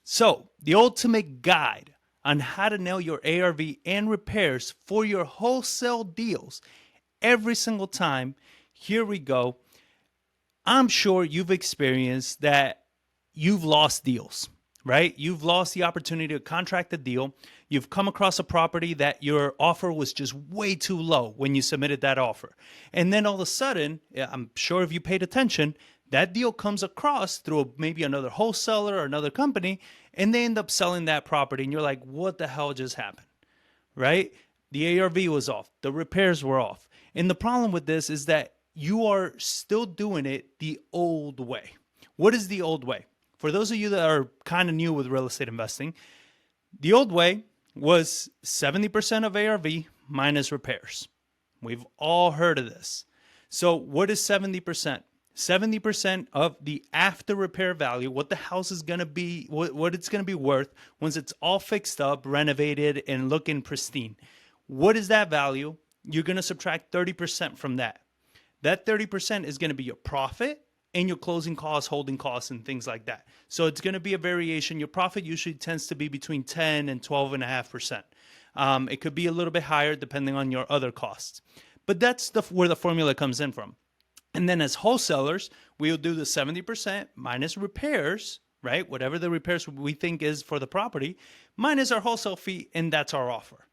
So, the ultimate guide on how to nail your ARV and repairs for your wholesale deals every single time. Here we go. I'm sure you've experienced that you've lost deals, right? You've lost the opportunity to contract a deal. You've come across a property that your offer was just way too low when you submitted that offer. And then all of a sudden, I'm sure if you paid attention, that deal comes across through maybe another wholesaler or another company, and they end up selling that property. And you're like, what the hell just happened, right? The ARV was off. The repairs were off. And the problem with this is that you are still doing it the old way. What is the old way? For those of you that are kind of new with real estate investing, the old way was 70% of ARV minus repairs. We've all heard of this. So what is 70%? 70% of the after repair value, what the house is going to be, what it's going to be worth once it's all fixed up, renovated, and looking pristine. What is that value? You're going to subtract 30% from that. That 30% is going to be your profit and your closing costs, holding costs, and things like that. So it's going to be a variation. Your profit usually tends to be between 10 and 12.5%. It could be a little bit higher depending on your other costs. But that's where the formula comes in from. And then as wholesalers, we'll do the 70% minus repairs, right? Whatever the repairs we think is for the property, minus our wholesale fee, and that's our offer.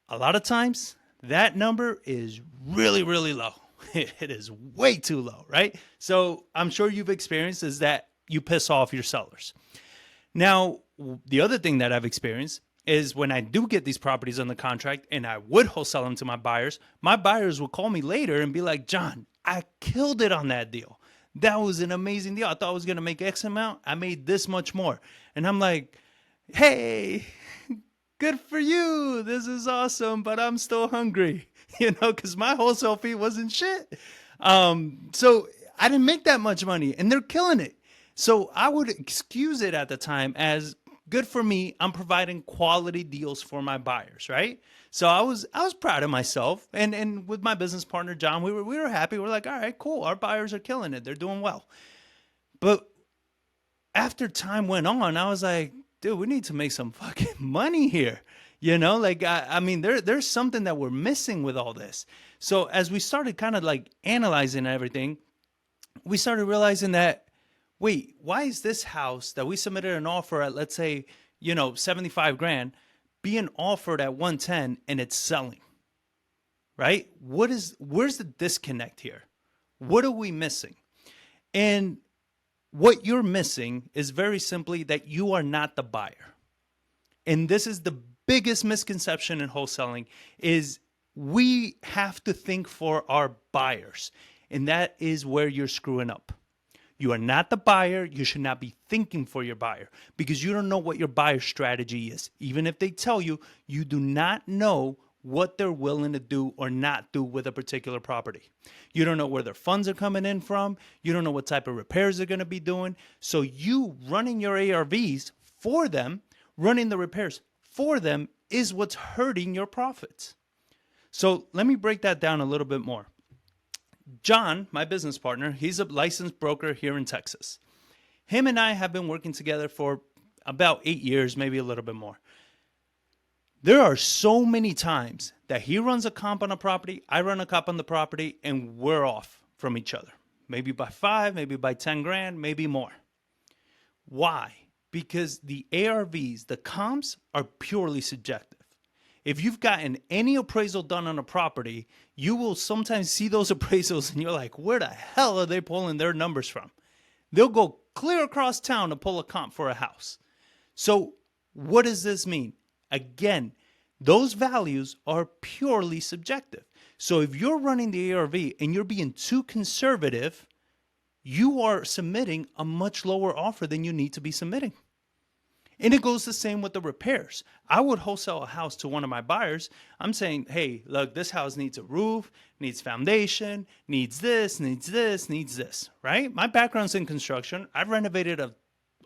A lot of times, that number is really, really low. It is way too low, right? So I'm sure you've experienced is that you piss off your sellers. Now, the other thing that I've experienced is when I do get these properties on the contract and I would wholesale them to my buyers will call me later and be like, John, I killed it on that deal. That was an amazing deal. I thought I was going to make X amount. I made this much more. And I'm like, hey, good for you. This is awesome, but I'm still hungry, because my wholesale fee wasn't shit. So I didn't make that much money and they're killing it. So I would excuse it at the time as good for me. I'm providing quality deals for my buyers, right? So I was proud of myself, and with my business partner, John, we were happy. We're like, all right, cool. Our buyers are killing it. They're doing well. But after time went on, I was like, dude, we need to make some fucking money here. I mean, there's something that we're missing with all this. So as we started kind of like analyzing everything, we started realizing that, wait, why is this house that we submitted an offer at, let's say, 75 grand being offered at 110 and it's selling, right? Where's the disconnect here? What are we missing? And what you're missing is very simply that you are not the buyer. And this is the biggest misconception in wholesaling is we have to think for our buyers. And that is where you're screwing up. You are not the buyer. You should not be thinking for your buyer because you don't know what your buyer strategy is. Even if they tell you, you do not know what they're willing to do or not do with a particular property. You don't know where their funds are coming in from. You don't know what type of repairs they're going to be doing. So you running your ARVs for them, running the repairs for them is what's hurting your profits. So let me break that down a little bit more. John, my business partner, he's a licensed broker here in Texas. Him and I have been working together for about 8 years, maybe a little bit more. There are so many times that he runs a comp on a property, I run a comp on the property, and we're off from each other. Maybe by 5, maybe by 10 grand, maybe more. Why? Because the ARVs, the comps, are purely subjective. If you've gotten any appraisal done on a property, you will sometimes see those appraisals and you're like, where the hell are they pulling their numbers from? They'll go clear across town to pull a comp for a house. So what does this mean? Again, those values are purely subjective. So if you're running the ARV and you're being too conservative, you are submitting a much lower offer than you need to be submitting. And it goes the same with the repairs. I would wholesale a house to one of my buyers. I'm saying, hey, look, this house needs a roof, needs foundation, needs this, right? My background's in construction. I've renovated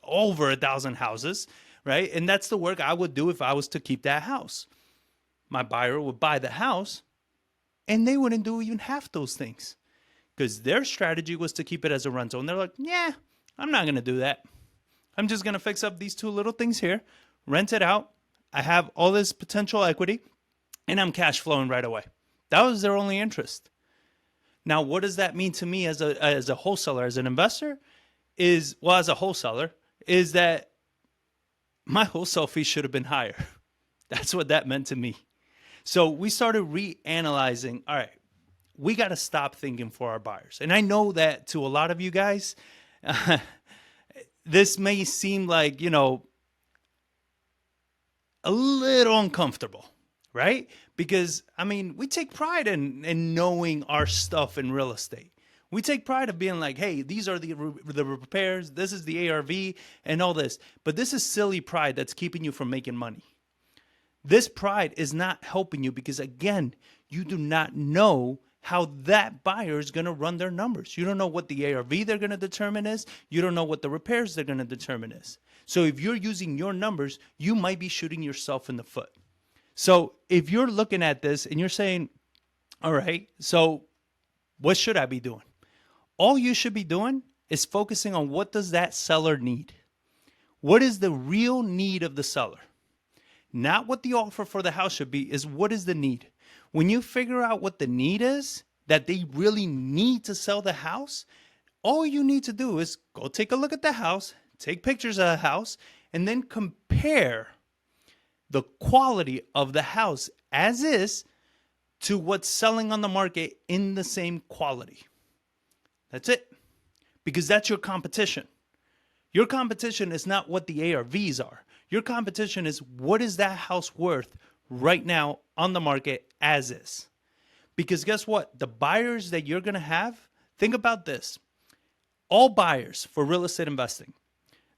over 1,000 houses, right? And that's the work I would do if I was to keep that house. My buyer would buy the house and they wouldn't do even half those things because their strategy was to keep it as a rental. And they're like, yeah, I'm not going to do that. I'm just going to fix up these two little things here, rent it out. I have all this potential equity, and I'm cash flowing right away. That was their only interest. Now, what does that mean to me as a wholesaler, as an investor? As a wholesaler, is that my wholesale fee should have been higher. That's what that meant to me. So we started reanalyzing, all right, we got to stop thinking for our buyers. And I know that to a lot of you guys, this may seem like, a little uncomfortable, right? Because, we take pride in knowing our stuff in real estate. We take pride of being like, hey, these are the repairs, this is the ARV, and all this. But this is silly pride that's keeping you from making money. This pride is not helping you because, again, you do not know how that buyer is going to run their numbers. You don't know what the ARV they're going to determine is. You don't know what the repairs they're going to determine is. So if you're using your numbers, you might be shooting yourself in the foot. So if you're looking at this and you're saying, all right, so what should I be doing? All you should be doing is focusing on what does that seller need? What is the real need of the seller? Not what the offer for the house should be, is what is the need? When you figure out what the need is, that they really need to sell the house, all you need to do is go take a look at the house, take pictures of the house, and then compare the quality of the house as is to what's selling on the market in the same quality. That's it. Because that's your competition. Your competition is not what the ARVs are. Your competition is what is that house worth right now on the market as is. Because guess what? The buyers that you're going to have, think about this. All buyers for real estate investing,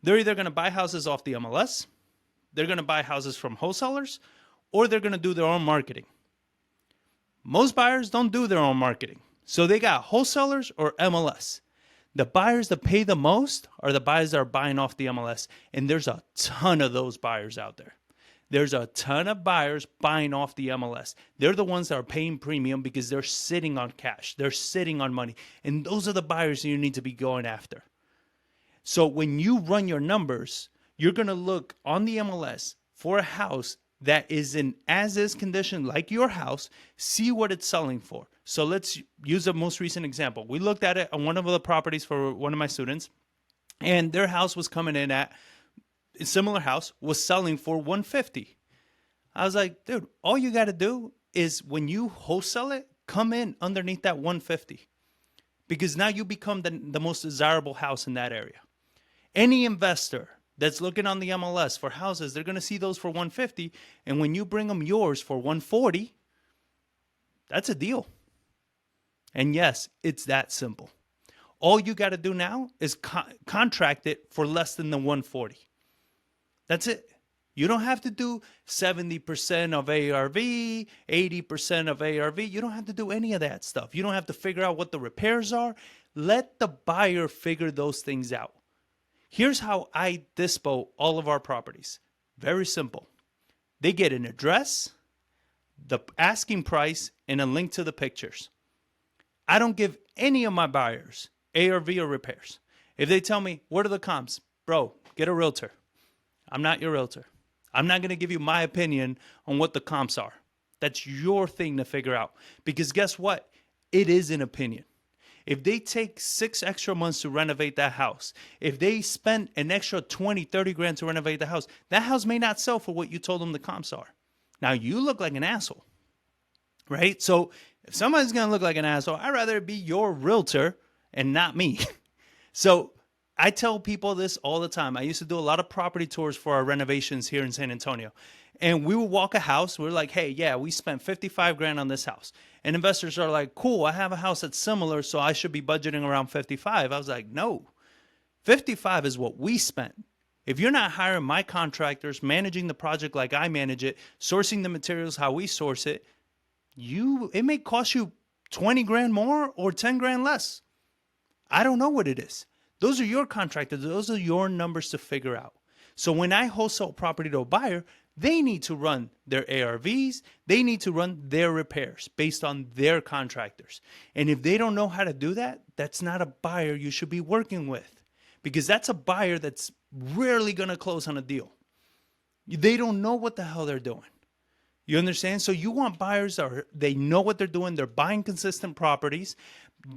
they're either going to buy houses off the MLS, they're going to buy houses from wholesalers, or they're going to do their own marketing. Most buyers don't do their own marketing. So they got wholesalers or MLS. The buyers that pay the most are the buyers that are buying off the MLS. And there's a ton of those buyers out there. There's a ton of buyers buying off the MLS. They're the ones that are paying premium because they're sitting on cash. They're sitting on money. And those are the buyers you need to be going after. So when you run your numbers, you're going to look on the MLS for a house that is in as-is condition like your house, see what it's selling for. So let's use the most recent example. We looked at it on one of the properties for one of my students, and their house was coming in at, a similar house, was selling for $150. I was like, dude, all you got to do is when you wholesale it, come in underneath that $150. Because now you become the most desirable house in that area. Any investor that's looking on the MLS for houses, they're going to see those for $150. And when you bring them yours for $140, that's a deal. And yes, it's that simple. All you got to do now is contract it for less than the $140. That's it. You don't have to do 70% of ARV, 80% of ARV. You don't have to do any of that stuff. You don't have to figure out what the repairs are. Let the buyer figure those things out. Here's how I dispo all of our properties. Very simple. They get an address, the asking price, and a link to the pictures. I don't give any of my buyers ARV or repairs. If they tell me, what are the comps? Bro, get a realtor. I'm not your realtor. I'm not going to give you my opinion on what the comps are. That's your thing to figure out. Because guess what? It is an opinion. If they take 6 extra months to renovate that house, if they spend an extra 20, 30 grand to renovate the house, that house may not sell for what you told them the comps are. Now, you look like an asshole, right? So if somebody's going to look like an asshole, I'd rather it be your realtor and not me. So I tell people this all the time. I used to do a lot of property tours for our renovations here in San Antonio. And we would walk a house. We're like, hey, yeah, we spent 55 grand on this house. And investors are like, cool, I have a house that's similar, so I should be budgeting around 55. I was like, no, 55 is what we spent. If you're not hiring my contractors, managing the project like I manage it, sourcing the materials how we source it, it may cost you 20 grand more or 10 grand less. I don't know what it is. Those are your contractors. Those are your numbers to figure out. So when I wholesale property to a buyer, they need to run their ARVs. They need to run their repairs based on their contractors. And if they don't know how to do that, that's not a buyer you should be working with. Because that's a buyer that's rarely going to close on a deal. They don't know what the hell they're doing. You understand? So you want buyers that they know what they're doing. They're buying consistent properties.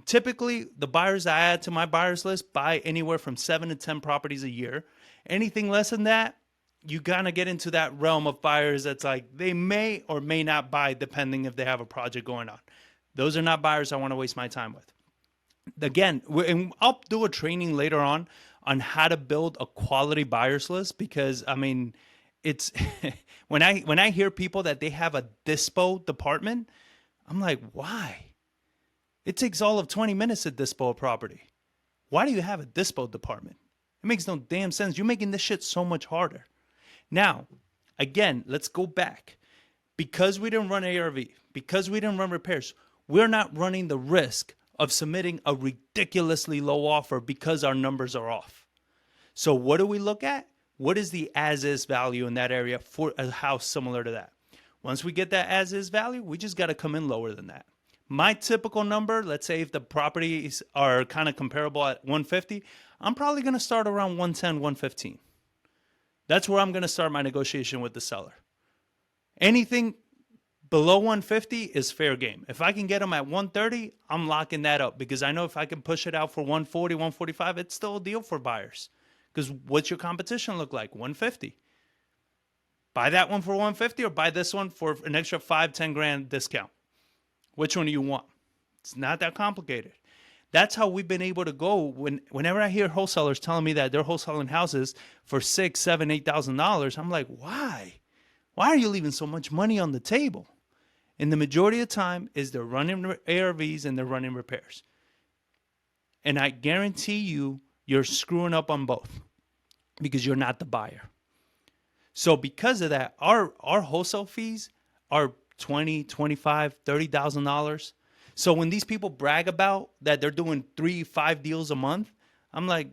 Typically, the buyers I add to my buyers list buy anywhere from 7 to 10 properties a year. Anything less than that, you gotta get into that realm of buyers that's like they may or may not buy depending if they have a project going on. Those are not buyers I want to waste my time with. Again, and I'll do a training later on how to build a quality buyers list, because I mean, it's when I hear people that they have a dispo department, I'm like, why? It takes all of 20 minutes to dispo a property. Why do you have a dispo department? It makes no damn sense. You're making this shit so much harder. Now, again, let's go back. Because we didn't run ARV, because we didn't run repairs, we're not running the risk of submitting a ridiculously low offer because our numbers are off. So what do we look at? What is the as-is value in that area for a house similar to that? Once we get that as-is value, we just got to come in lower than that. My typical number, let's say if the properties are kind of comparable at 150, I'm probably going to start around 110, 115. That's where I'm going to start my negotiation with the seller. Anything below 150 is fair game. If I can get them at 130, I'm locking that up, because I know if I can push it out for 140, 145, it's still a deal for buyers. Because what's your competition look like? 150. Buy that one for 150 or buy this one for an extra 5, 10 grand discount. Which one do you want? It's not that complicated. That's how we've been able to go. Whenever I hear wholesalers telling me that they're wholesaling houses for $6,000, $7,000, $8,000, I'm like, why? Why are you leaving so much money on the table? And the majority of the time is they're running ARVs and they're running repairs. And I guarantee you're screwing up on both because you're not the buyer. So because of that, our wholesale fees are $20,000, $25,000, $30,000. So when these people brag about that they're doing 3, 5 deals a month, I'm like,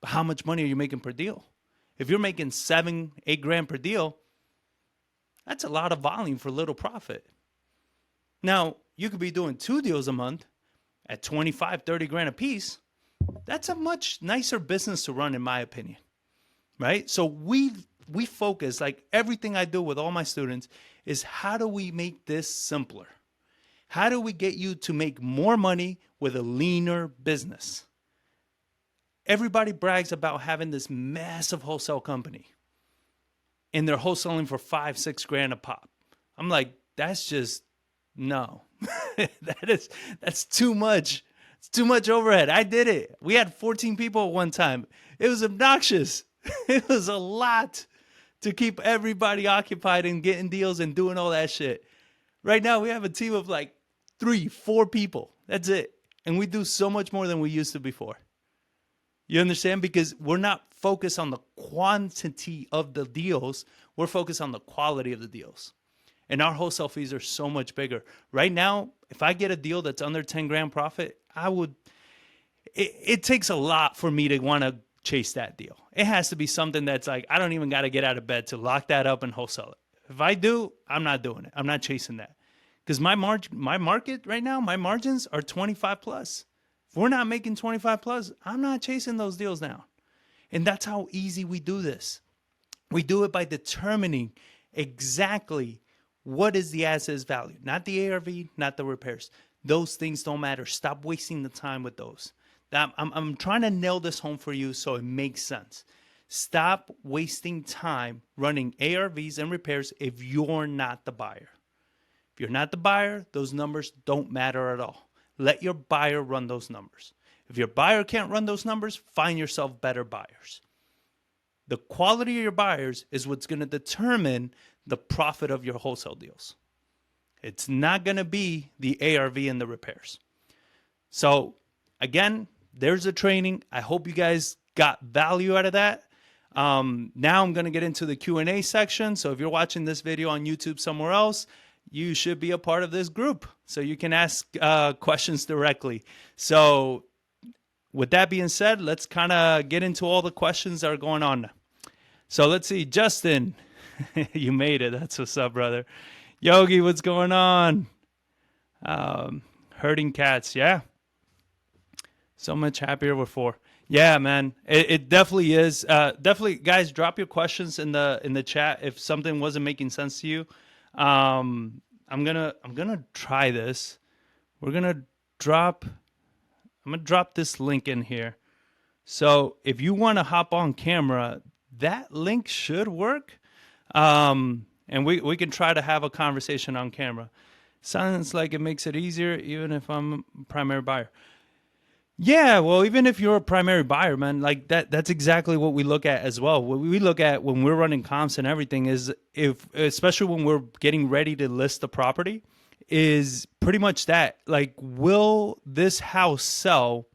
how much money are you making per deal? If you're making 7, 8 grand per deal, that's a lot of volume for little profit. Now, you could be doing 2 deals a month at 25, 30 grand a piece. That's a much nicer business to run, in my opinion, right? So we focus, like everything I do with all my students, is how do we make this simpler? How do we get you to make more money with a leaner business? Everybody brags about having this massive wholesale company and they're wholesaling for 5, 6 grand a pop. I'm like, that's just, no, that's too much. It's too much overhead. I did it. We had 14 people at one time. It was obnoxious. It was a lot to keep everybody occupied and getting deals and doing all that shit. Right now, we have a team of like 3, 4 people. That's it. And we do so much more than we used to before. You understand? Because we're not focused on the quantity of the deals. We're focused on the quality of the deals. And our wholesale fees are so much bigger. Right now, if I get a deal that's under 10 grand profit, it takes a lot for me to want to chase that deal. It has to be something that's like, I don't even got to get out of bed to lock that up and wholesale it. If I do, I'm not doing it. I'm not chasing that. Because my market right now, my margins are 25 plus. If we're not making 25 plus, I'm not chasing those deals now. And that's how easy we do this. We do it by determining exactly what is the as-is value. Not the ARV, not the repairs. Those things don't matter. Stop wasting the time with those. I'm trying to nail this home for you so it makes sense. Stop wasting time running ARVs and repairs if you're not the buyer. If you're not the buyer, those numbers don't matter at all. Let your buyer run those numbers. If your buyer can't run those numbers, find yourself better buyers. The quality of your buyers is what's going to determine the profit of your wholesale deals. It's not going to be the ARV and the repairs. So again, there's a training. I hope you guys got value out of that. Now I'm going to get into the Q&A section. So if you're watching this video on YouTube somewhere else, you should be a part of this group so you can ask questions directly. So with that being said, let's kind of get into all the questions that are going on. So let's see, Justin, you made it. That's what's up, brother. Yogi, what's going on? Herding cats, yeah. So much happier with 4. Yeah, man, it definitely is. Definitely, guys, drop your questions in the chat if something wasn't making sense to you. I'm gonna try this. We're gonna drop. I'm gonna drop this link in here. So if you want to hop on camera, that link should work. And we can try to have a conversation on camera. Sounds like it makes it easier, even if I'm a primary buyer. Yeah, well, even if you're a primary buyer, man, like that's exactly what we look at as well. What we look at when we're running comps and everything is if, especially when we're getting ready to list the property, is pretty much that. Like, will this house sell?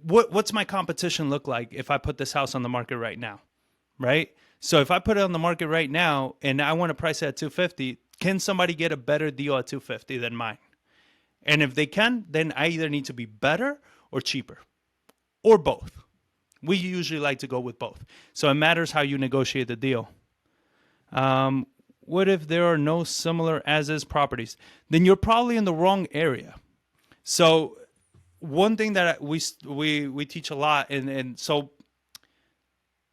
What's my competition look like if I put this house on the market right now? Right? So if I put it on the market right now and I want to price it at 250, can somebody get a better deal at 250 than mine? And if they can, then I either need to be better or cheaper or both. We usually like to go with both. So it matters how you negotiate the deal. What if there are no similar as is properties? Then you're probably in the wrong area. So one thing that we teach a lot, and so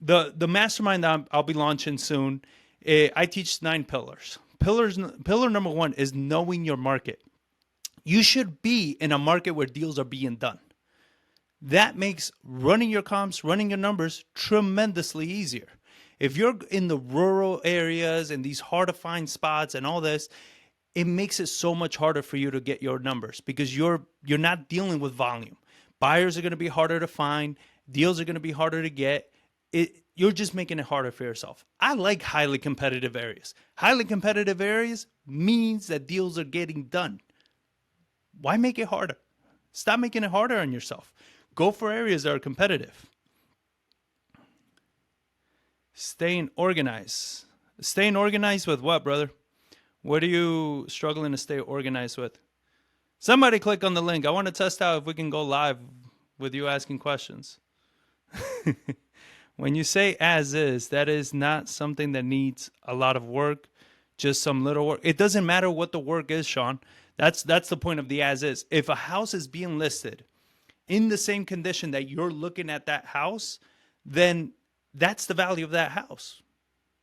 the mastermind that I'll be launching soon, I teach 9 pillars. Pillar number 1 is knowing your market. You should be in a market where deals are being done. That makes running your comps, running your numbers tremendously easier. If you're in the rural areas and these hard to find spots and all this, it makes it so much harder for you to get your numbers because you're not dealing with volume. Buyers are going to be harder to find, deals are going to be harder to get. You're just making it harder for yourself. I like highly competitive areas. Highly competitive areas means that deals are getting done. Why make it harder? Stop making it harder on yourself. Go for areas that are competitive. Staying organized. Staying organized with what, brother? What are you struggling to stay organized with? Somebody click on the link. I want to test out if we can go live with you asking questions. When you say as is, that is not something that needs a lot of work, just some little work. It doesn't matter what the work is, Sean. That's the point of the as is. If a house is being listed in the same condition that you're looking at that house, then that's the value of that house.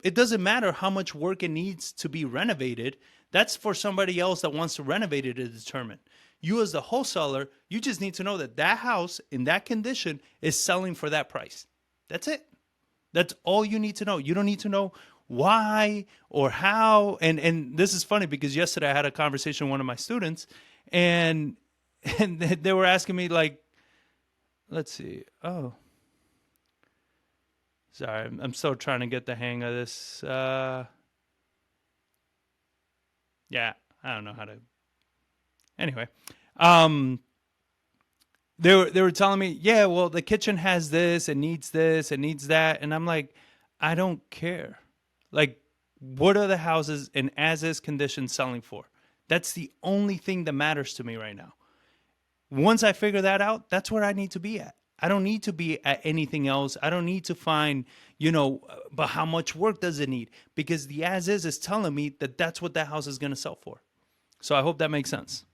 It doesn't matter how much work it needs to be renovated. That's for somebody else that wants to renovate it to determine. You as the wholesaler, you just need to know that that house in that condition is selling for that price. That's it. That's all you need to know. You don't need to know why or how. And this is funny because yesterday I had a conversation with one of my students and they were asking me like, let's see. Oh, sorry. I'm still trying to get the hang of this. Yeah, I don't know how to. Anyway, they were telling me, yeah, well, the kitchen has this, it needs this, it needs that, and I'm like, I don't care. Like, what are the houses in as-is condition selling for? That's the only thing that matters to me right now. Once I figure that out, that's where I need to be at. I don't need to be at anything else. I don't need to find, but how much work does it need? Because the as-is is telling me that that's what that house is going to sell for. So I hope that makes sense.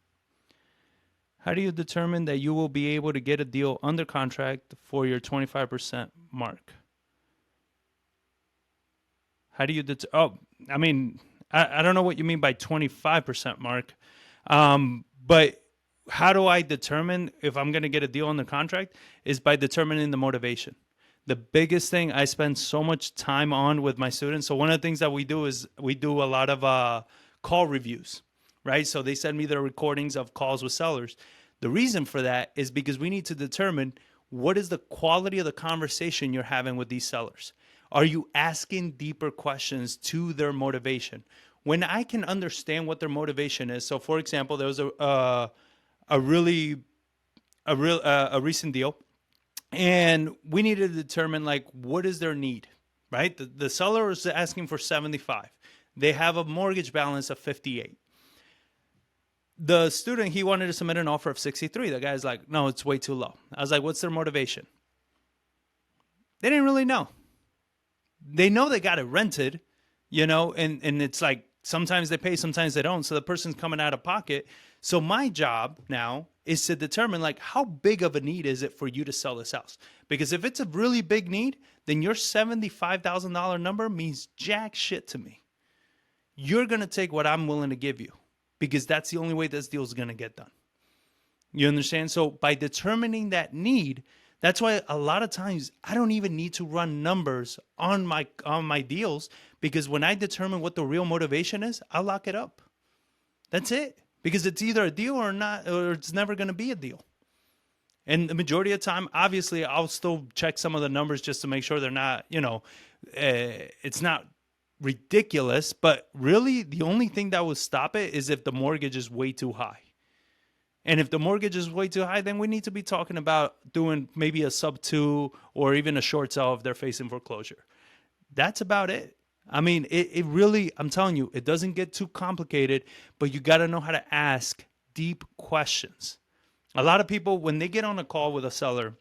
How do you determine that you will be able to get a deal under contract for your 25% mark? How do you I don't know what you mean by 25% mark. But how do I determine if I'm going to get a deal under contract is by determining the motivation. The biggest thing I spend so much time on with my students. So one of the things that we do is we do a lot of call reviews, right? So they send me their recordings of calls with sellers. The reason for that is because we need to determine what is the quality of the conversation you're having with these sellers. Are you asking deeper questions to their motivation? When I can understand what their motivation is. So, for example, there was a recent deal, and we needed to determine like what is their need, right? The seller is asking for 75. They have a mortgage balance of 58. The student, he wanted to submit an offer of 63. The guy's like, no, it's way too low. I was like, what's their motivation? They didn't really know. They know they got it rented, and it's like sometimes they pay, sometimes they don't. So the person's coming out of pocket. So my job now is to determine like how big of a need is it for you to sell this house? Because if it's a really big need, then your $75,000 number means jack shit to me. You're going to take what I'm willing to give you because that's the only way this deal is going to get done. You understand? So by determining that need, that's why a lot of times I don't even need to run numbers on my deals, because when I determine what the real motivation is, I'll lock it up. That's it. Because it's either a deal or not, or it's never going to be a deal. And the majority of the time, obviously, I'll still check some of the numbers just to make sure they're not, it's not ridiculous. But really, the only thing that would stop it is if the mortgage is way too high. And if the mortgage is way too high, then we need to be talking about doing maybe a sub 2 or even a short sale if they're facing foreclosure. That's about it. I mean, it really, I'm telling you, it doesn't get too complicated, but you got to know how to ask deep questions. A lot of people, when they get on a call with a seller,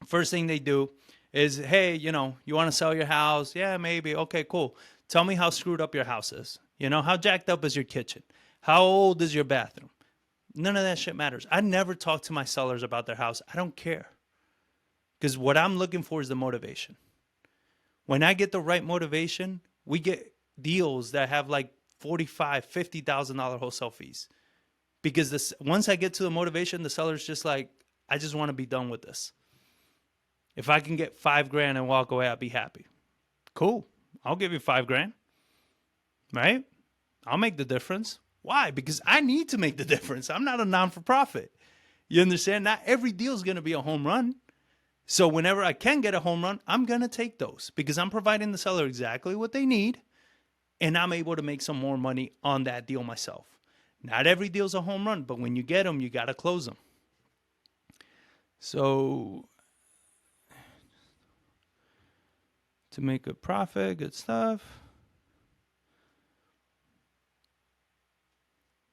first thing they do is, hey, you want to sell your house? Yeah, maybe. Okay, cool. Tell me how screwed up your house is. How jacked up is your kitchen? How old is your bathroom? None of that shit matters. I never talk to my sellers about their house. I don't care. Because what I'm looking for is the motivation. When I get the right motivation, we get deals that have like $45,000, $50,000 wholesale fees. Because once I get to the motivation, the seller's just like, I just want to be done with this. If I can get $5,000 and walk away, I'll be happy. Cool. I'll give you $5,000. Right? I'll make the difference. Why? Because I need to make the difference. I'm not a non-for-profit. You understand? Not every deal is going to be a home run. So whenever I can get a home run, I'm going to take those because I'm providing the seller exactly what they need, and I'm able to make some more money on that deal myself. Not every deal's a home run, but when you get them, you got to close them. So to make a profit, good stuff.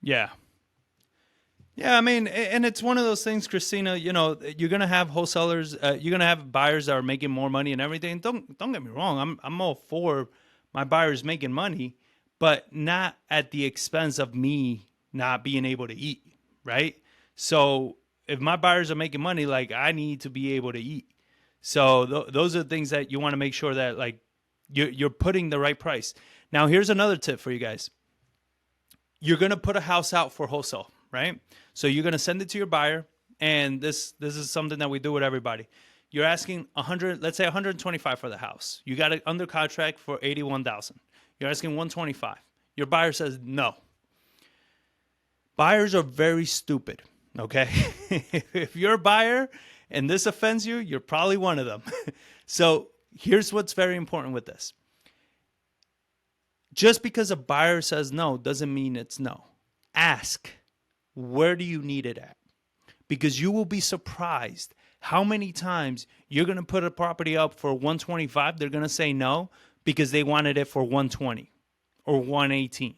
Yeah. Yeah, I mean, and it's one of those things, Christina, you're going to have wholesalers, you're going to have buyers that are making more money and everything. Don't get me wrong. I'm all for my buyers making money, but not at the expense of me not being able to eat, right? So if my buyers are making money, like I need to be able to eat. So those are the things that you want to make sure that like you're putting the right price. Now, here's another tip for you guys. You're going to put a house out for wholesale, right? So you're going to send it to your buyer, and this is something that we do with everybody. You're asking 100, let's say 125 for the house. You got it under contract for 81,000. You're asking 125. Your buyer says no. Buyers are very stupid, okay? If you're a buyer and this offends you, you're probably one of them. So here's what's very important with this. Just because a buyer says no doesn't mean it's no. Ask, where do you need it at? Because you will be surprised how many times you're going to put a property up for 125, they're going to say no because they wanted it for 120 or 118.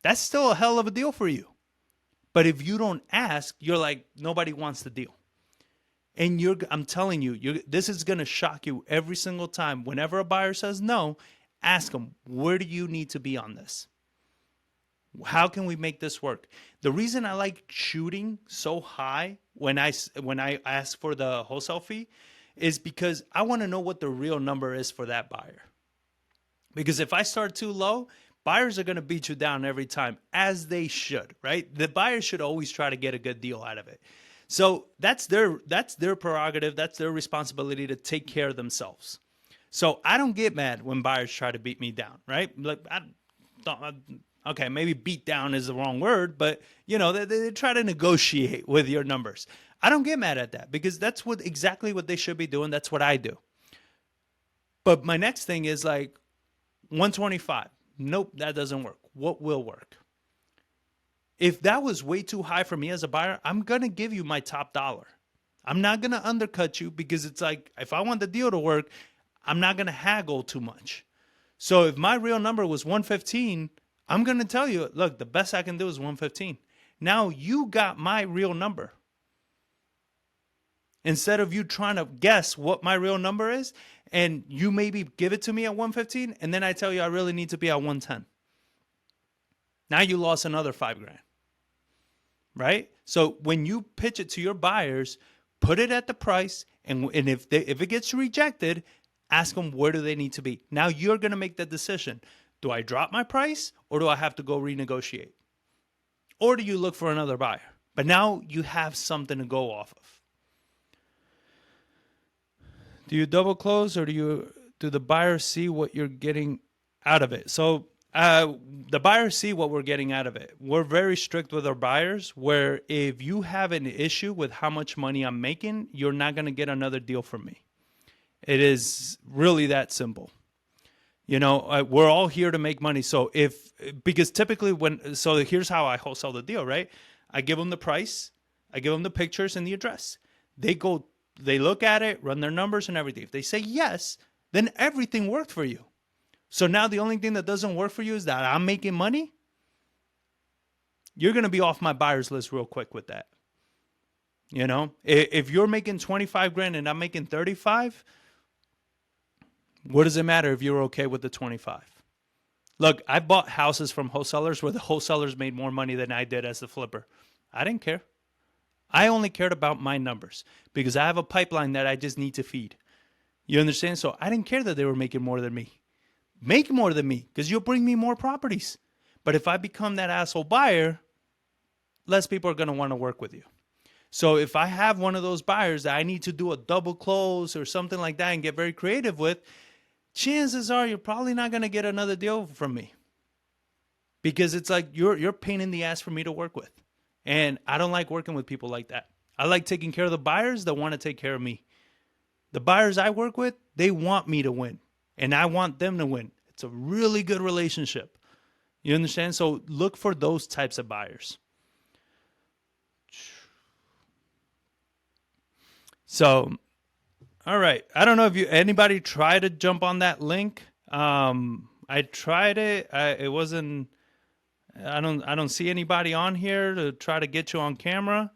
That's still a hell of a deal for you. But if you don't ask, you're like, nobody wants the deal. And I'm telling you, this is going to shock you every single time. Whenever a buyer says no, ask them, where do you need to be on this? How can we make this work? The reason I like shooting so high when I ask for the wholesale fee is because I want to know what the real number is for that buyer. Because if I start too low, buyers are going to beat you down every time, as they should, right? The buyer should always try to get a good deal out of it. So that's their prerogative. That's their responsibility to take care of themselves. So I don't get mad when buyers try to beat me down, right? Like, okay, maybe beat down is the wrong word, but they try to negotiate with your numbers. I don't get mad at that because that's exactly what they should be doing. That's what I do. But my next thing is like 125. Nope, that doesn't work. What will work? If that was way too high for me as a buyer, I'm going to give you my top dollar. I'm not going to undercut you because it's like, if I want the deal to work, I'm not going to haggle too much. So if my real number was 115, I'm going to tell you, look, the best I can do is 115. Now you got my real number. Instead of you trying to guess what my real number is, and you maybe give it to me at 115, and then I tell you I really need to be at 110. Now you lost another $5,000. right? So when you pitch it to your buyers, put it at the price, and if it gets rejected, ask them where do they need to be. Now you're going to make that decision. Do I drop my price, or do I have to go renegotiate? Or do you look for another buyer? But now you have something to go off of. Do you double close, or do the buyers see what you're getting out of it? So the buyers see what we're getting out of it. We're very strict with our buyers, where if you have an issue with how much money I'm making, you're not going to get another deal from me. It is really that simple. You know, we're all here to make money. So because typically here's how I wholesale the deal, right? I give them the price, I give them the pictures and the address. They look at it, run their numbers and everything. If they say yes, then everything worked for you. So now the only thing that doesn't work for you is that I'm making money. You're going to be off my buyers list real quick with that. You know, if you're making 25 grand and I'm making 35, what does it matter if you're okay with the 25? Look, I bought houses from wholesalers where the wholesalers made more money than I did as the flipper. I didn't care. I only cared about my numbers because I have a pipeline that I just need to feed. You understand? So I didn't care that they were making more than me. Make more than me because you'll bring me more properties. But if I become that asshole buyer, less people are going to want to work with you. So if I have one of those buyers that I need to do a double close or something like that and get very creative with, chances are you're probably not going to get another deal from me because it's like you're pain in the ass for me to work with. And I don't like working with people like that. I like taking care of the buyers that want to take care of me. The buyers I work with, they want me to win and I want them to win. It's a really good relationship. You understand? So look for those types of buyers. So, all right. I don't know if anybody tried to jump on that link. I tried it. It wasn't. I don't see anybody on here to try to get you on camera.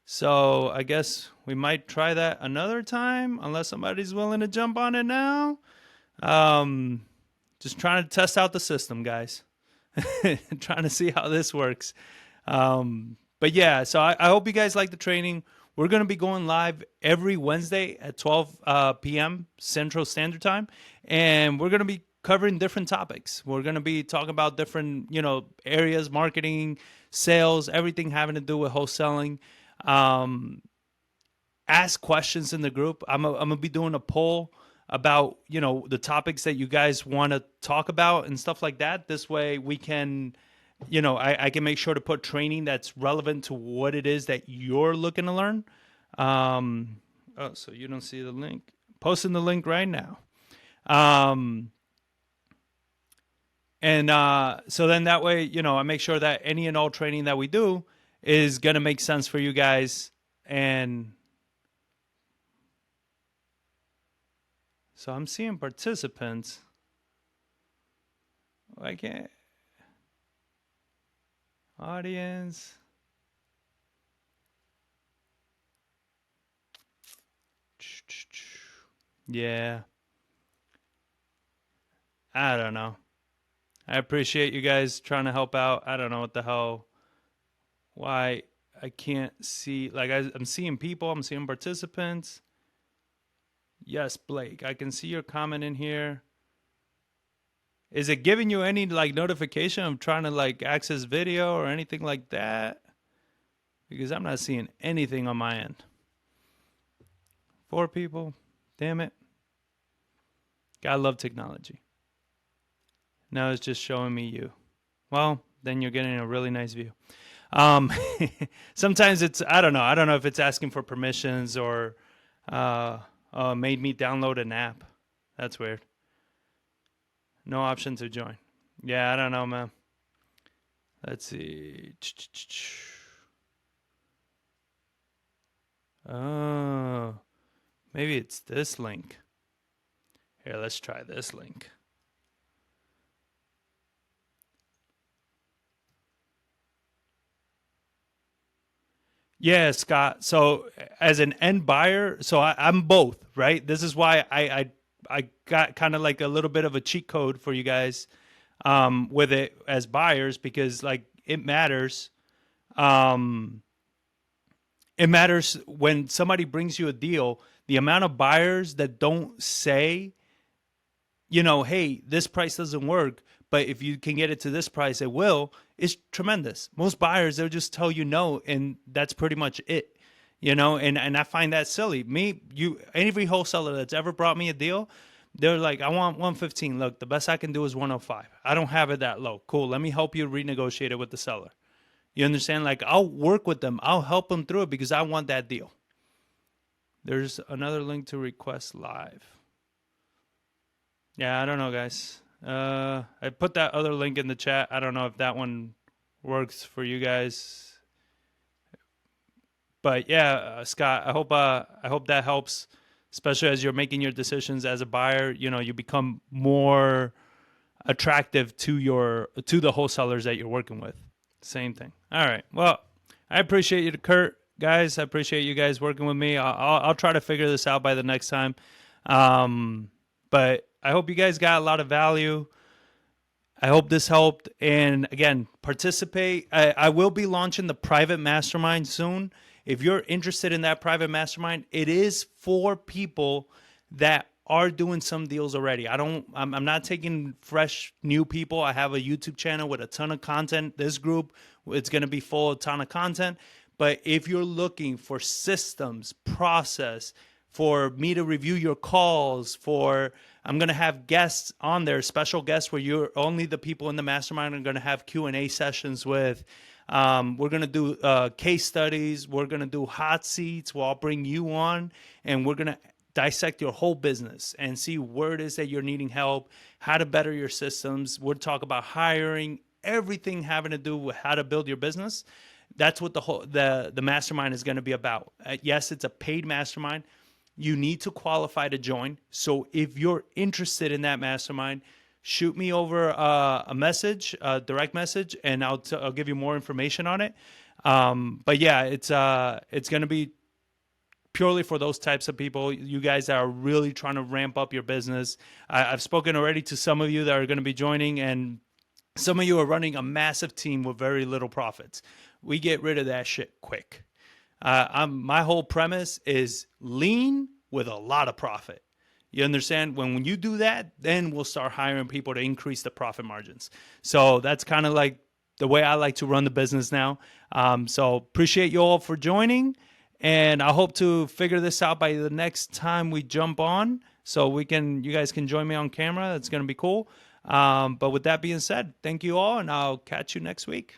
So I guess we might try that another time, unless somebody's willing to jump on it now. Just trying to test out the system, guys. Trying to see how this works. But yeah, so I hope you guys like the training. We're going to be going live every Wednesday at 12 p.m. Central Standard Time, and we're going to be covering different topics. We're going to be talking about different, areas, marketing, sales, everything having to do with wholesaling. Ask questions in the group. I'm going to be doing a poll about, the topics that you guys want to talk about and stuff like that. This way we can, I can make sure to put training that's relevant to what it is that you're looking to learn. So you don't see the link. Posting the link right now. So then that way, I make sure that any and all training that we do is going to make sense for you guys. And so I'm seeing participants. I can't. Audience. Yeah. I don't know. I appreciate you guys trying to help out. I don't know what the hell. Why I can't see. Like I'm seeing people. I'm seeing participants. Yes, Blake. I can see your comment in here. Is it giving you any notification of trying to access video or anything like that? Because I'm not seeing anything on my end. 4 people. Damn it. God love technology. Now it's just showing me you. Well, then you're getting a really nice view. Sometimes it's, I don't know. I don't know if it's asking for permissions or made me download an app. That's weird. No option to join. Yeah, I don't know, man. Let's see. Oh, maybe it's this link. Here, let's try this link. Yeah, Scott. So as an end buyer, so I'm both, right? This is why I got kind of like a little bit of a cheat code for you guys with it as buyers because it matters. it matters when somebody brings you a deal, the amount of buyers that don't say, hey, this price doesn't work, but if you can get it to this price, it will, is tremendous. Most buyers, they'll just tell you no, and that's pretty much it. And I find that silly. Every wholesaler that's ever brought me a deal, they're like, I want 115. Look, the best I can do is 105. I don't have it that low. Cool. Let me help you renegotiate it with the seller. You understand? Like, I'll work with them. I'll help them through it because I want that deal. There's another link to request live. Yeah, I don't know, guys. I put that other link in the chat. I don't know if that one works for you guys. But yeah, Scott, I hope that helps, especially as you're making your decisions as a buyer. You become more attractive to the wholesalers that you're working with. Same thing. All right. Well, I appreciate you, Kurt. Guys, I appreciate you guys working with me. I'll try to figure this out by the next time. But I hope you guys got a lot of value. I hope this helped. And again, participate. I will be launching the private mastermind soon. If you're interested in that private mastermind, it is for people that are doing some deals already. I'm not taking fresh new people. I have a YouTube channel with a ton of content. This group, it's going to be full of a ton of content. But if you're looking for systems, process, for me to review your calls, I'm going to have guests on there, special guests where you're only the people in the mastermind are going to have Q&A sessions with. We're going to do case studies. We're going to do hot seats where I'll bring you on, and we're going to dissect your whole business and see where it is that you're needing help, how to better your systems. We'll talk about hiring, everything having to do with how to build your business. That's what the mastermind is going to be about. Yes, it's a paid mastermind. You need to qualify to join. So if you're interested in that mastermind, shoot me over a message, a direct message, and I'll give you more information on it. But yeah, it's going to be purely for those types of people, you guys that are really trying to ramp up your business. I've spoken already to some of you that are going to be joining, and some of you are running a massive team with very little profits. We get rid of that shit quick. My whole premise is lean with a lot of profit. You understand? When you do that, then we'll start hiring people to increase the profit margins. So that's kind of like the way I like to run the business now. So appreciate you all for joining. And I hope to figure this out by the next time we jump on, so you guys can join me on camera. That's going to be cool. But with that being said, thank you all, and I'll catch you next week.